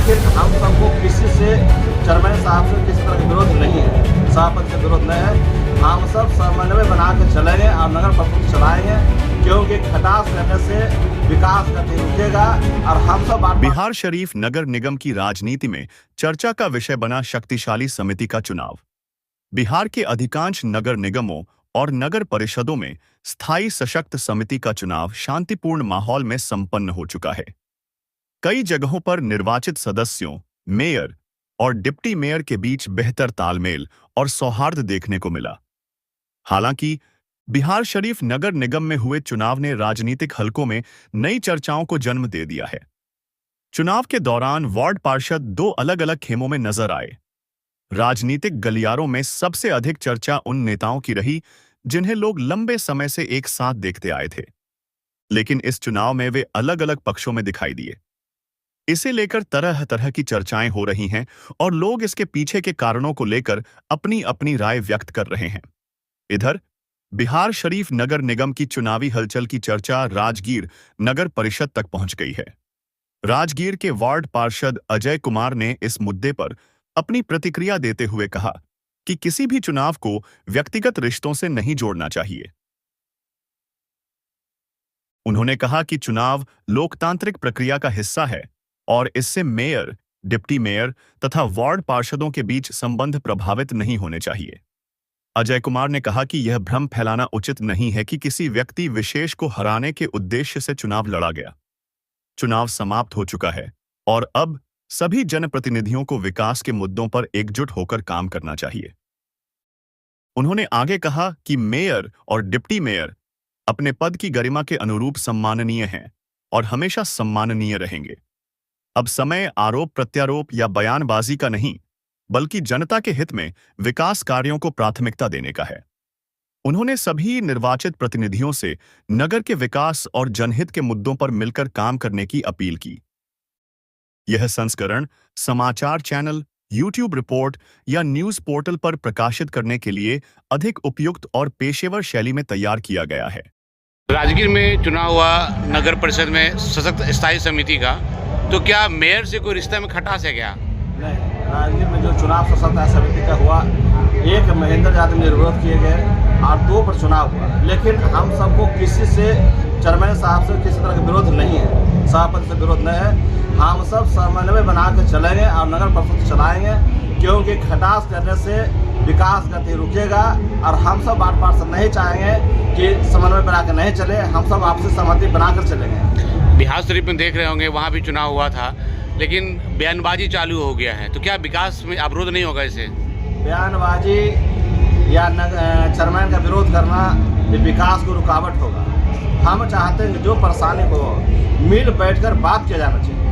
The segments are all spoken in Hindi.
लेकिन हम सबको किसी से चेयरमैन साहब से किसी तरह का विरोध नहीं है, सभापति से विरोध नहीं है। हम सब समन्वय बना के चलेंगे और नगर परिषद चलाएंगे, क्योंकि खटास करने से विकास गति रुकेगा। और हम सब बिहार शरीफ नगर निगम की राजनीति में चर्चा का विषय बना शक्तिशाली समिति का चुनाव। बिहार के अधिकांश नगर निगमों और नगर परिषदों में स्थायी सशक्त समिति का चुनाव शांतिपूर्ण माहौल में संपन्न हो चुका है। कई जगहों पर निर्वाचित सदस्यों, मेयर और डिप्टी मेयर के बीच बेहतर तालमेल और सौहार्द देखने को मिला। हालांकि बिहार शरीफ नगर निगम में हुए चुनाव ने राजनीतिक हलकों में नई चर्चाओं को जन्म दे दिया है। चुनाव के दौरान वार्ड पार्षद दो अलग अलग खेमों में नजर आए। राजनीतिक गलियारों में सबसे अधिक चर्चा उन नेताओं की रही जिन्हें लोग लंबे समय से एक साथ देखते आए थे, लेकिन इस चुनाव में वे अलग अलग पक्षों में दिखाई दिए। इसे लेकर तरह तरह की चर्चाएं हो रही हैं और लोग इसके पीछे के कारणों को लेकर अपनी अपनी राय व्यक्त कर रहे हैं। इधर बिहार शरीफ नगर निगम की चुनावी हलचल की चर्चा राजगीर नगर परिषद तक पहुंच गई है। राजगीर के वार्ड पार्षद अजय कुमार ने इस मुद्दे पर अपनी प्रतिक्रिया देते हुए कहा कि किसी भी चुनाव को व्यक्तिगत रिश्तों से नहीं जोड़ना चाहिए। उन्होंने कहा कि चुनाव लोकतांत्रिक प्रक्रिया का हिस्सा है और इससे मेयर, डिप्टी मेयर तथा वार्ड पार्षदों के बीच संबंध प्रभावित नहीं होने चाहिए। अजय कुमार ने कहा कि यह भ्रम फैलाना उचित नहीं है कि किसी व्यक्ति विशेष को हराने के उद्देश्य से चुनाव लड़ा गया। चुनाव समाप्त हो चुका है और अब सभी जनप्रतिनिधियों को विकास के मुद्दों पर एकजुट होकर काम करना चाहिए। उन्होंने आगे कहा कि मेयर और डिप्टी मेयर अपने पद की गरिमा के अनुरूप सम्माननीय हैं और हमेशा सम्माननीय रहेंगे। अब समय आरोप प्रत्यारोप या बयानबाजी का नहीं, बल्कि जनता के हित में विकास कार्यों को प्राथमिकता देने का है। उन्होंने सभी निर्वाचित प्रतिनिधियों से नगर के विकास और जनहित के मुद्दों पर मिलकर काम करने की अपील की। यह संस्करण समाचार चैनल, YouTube रिपोर्ट या न्यूज पोर्टल पर प्रकाशित करने के लिए अधिक उपयुक्त और पेशेवर शैली में तैयार किया गया है। राजगीर में चुनाव हुआ नगर परिषद में सशक्त स्थायी समिति का, तो क्या मेयर से कोई रिश्ता में खटास है क्या? नहीं, राजगीर में जो चुनाव सशक्त समिति का हुआ, एक महेंद्र यादव ने विरोध किए गए और 2 पर चुनाव हुआ, लेकिन हम सबको किसी से चेयरमैन साहब से किसी तरह का विरोध नहीं है, सभापति से विरोध नहीं है। हम सब समन्वय बना के चलेंगे और नगर परिषद चलाएंगे, क्योंकि खटास करने से विकास गति रुकेगा। और हम सब वार्ड पार्षद नहीं चाहेंगे कि समन्वय बना के नहीं चले, हम सब आपसी सहमति बनाकर चलेंगे। बिहार शरीफ में देख रहे होंगे, वहाँ भी चुनाव हुआ था, लेकिन बयानबाजी चालू हो गया है, तो क्या विकास में अवरोध नहीं होगा इससे? बयानबाजी या चेयरमैन का विरोध करना ये विकास को रुकावट होगा। हम चाहते हैं कि जो परेशानी को मिल बैठकर बात किया जाना चाहिए,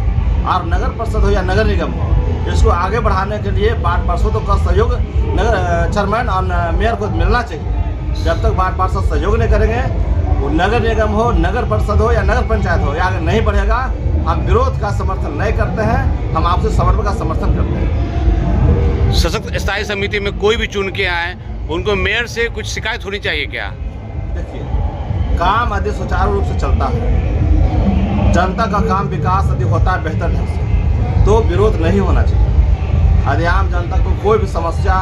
और नगर परिषद हो या नगर निगम हो, इसको आगे बढ़ाने के लिए वार्ड पार्षदों का सहयोग नगर चेयरमैन और मेयर को मिलना चाहिए। जब तक वार्ड पार्षद सहयोग नहीं करेंगे, वो नगर निगम हो, नगर परिषद हो या नगर पंचायत हो, या आगे नहीं बढ़ेगा। हम विरोध का समर्थन नहीं करते हैं, हम आपसे समन्वय का समर्थन करते हैं। सशक्त स्थायी समिति में कोई भी चुन के आए, उनको मेयर से कुछ शिकायत होनी चाहिए क्या? देखिए, काम अधिक सुचारू रूप से चलता है, जनता का काम विकास अधिक होता है बेहतर ढंग से, तो विरोध नहीं होना चाहिए। यदि आम जनता को कोई भी समस्या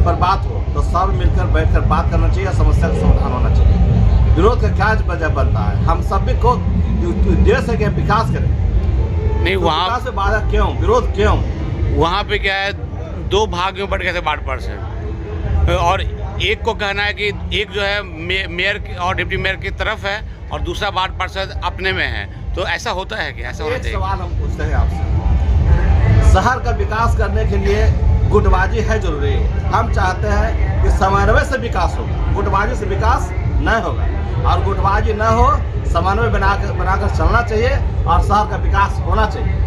पर बात हो तो सब मिलकर बैठकर बात करना चाहिए, समस्या का समाधान होना चाहिए। विरोध का क्या वजह बनता है? हम सभी को उद्देश्य है कि विकास करें, नहीं तो वहाँ विकास से बाधा क्यों, विरोध क्यों? वहाँ पे क्या है, 2 भाग में बढ़ गए थे वार्ड पार्षद, और एक को कहना है कि एक जो है मेयर और डिप्टी मेयर की तरफ है और दूसरा वार्ड पार्षद अपने में है, तो ऐसा होता है कि ऐसा होना चाहिए? सवाल हम पूछते हैं आपसे, शहर का विकास करने के लिए गुटबाजी है जरूरी। हम चाहते हैं कि समन्वय से विकास होगा, गुटबाजी से विकास न होगा, और गुटबाजी न हो, समन्वय बनाकर चलना चाहिए और शहर का विकास होना चाहिए।